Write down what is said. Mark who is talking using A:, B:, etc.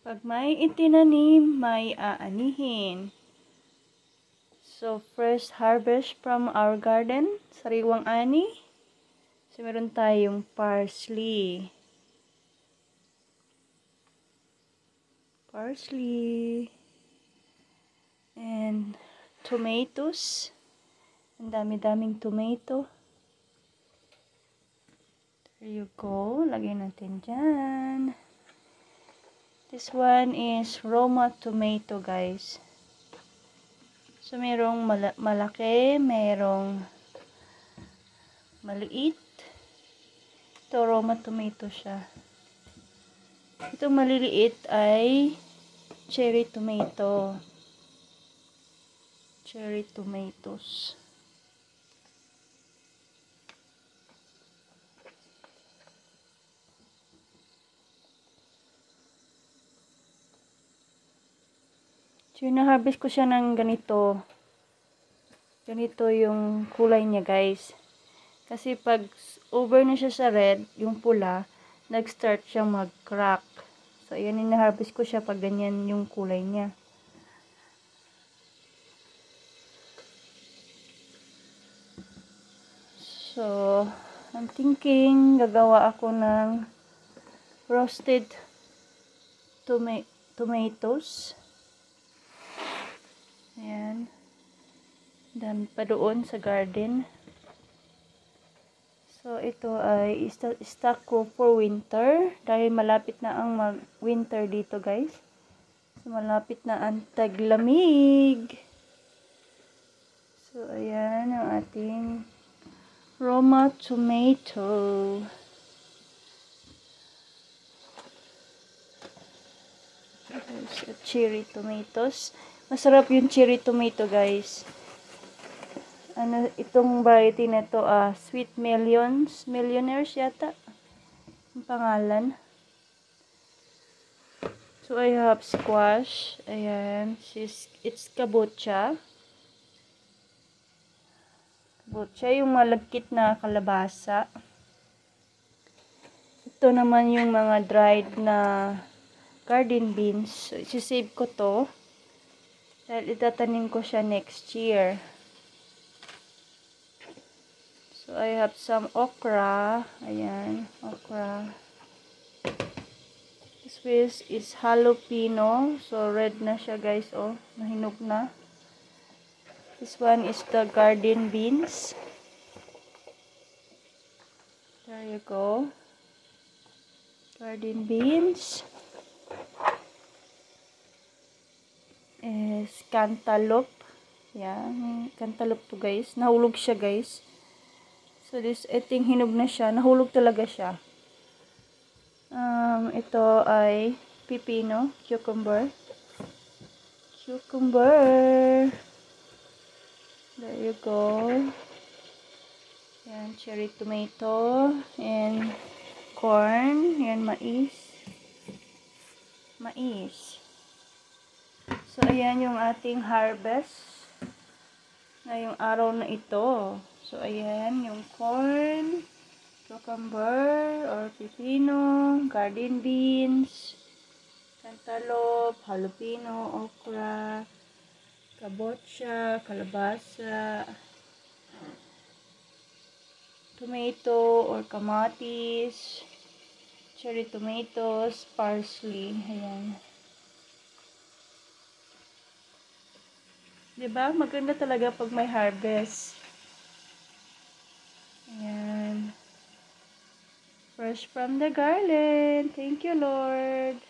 A: Pag may itinanim, may aanihin. So, first harvest from our garden, sariwang ani. So, meron tayong parsley. And tomatoes. Ang dami-daming tomato. There you go. Lagyan natin dyan. This one is Roma tomato, guys. So, merong malaki, merong maliit. Ito, Roma tomato siya. Ito maliliit ay cherry tomato. Cherry tomatoes. So, na-harvest ko siya ng ganito. Ganito yung kulay niya, guys. Kasi pag over na siya sa red, yung pula, nag-start siyang mag-crack. So, ayan, na-harvest ko siya pag ganyan yung kulay niya. So, I'm thinking, gagawa ako ng roasted tomatoes. Ayan. Dami pa doon sa garden. So, ito ay stock ko for winter. Dahil malapit na ang mag-winter dito, guys. So, malapit na ang taglamig. So, ayan ang ating Roma tomato. There's cherry tomatoes. Masarap yung cherry tomato, guys. Ano, itong variety na to, Sweet Millionaires yata ang pangalan. So, I have squash. Ayan. It's kabocha. Kabocha, yung malagkit na kalabasa. Ito naman yung mga dried na garden beans. So, isi-save ko to. Dahil itatanim ko siya next year. So, I have some okra. Ayan, okra. This is jalapeno. So, red na siya, guys. Oh, nahinog na. This one is the garden beans. There you go. Garden beans. Is cantaloupe. Yan, cantaloupe to, guys. Nahulog siya, guys. So, this, I think, hinog na siya. Nahulog talaga siya. Ito ay pipino, cucumber. There you go. Yan, cherry tomato. And corn. Yan, mais. So, ayan yung ating harvest ngayong araw na ito. So, ayan yung corn, cucumber or pipino, garden beans, cantaloupe, jalapeno, okra, kabocha, kalabasa, tomato or kamatis, cherry tomatoes, parsley. Ayan. Diba? Maganda talaga pag may harvest. Ayan. Fresh from the garden. Thank you, Lord.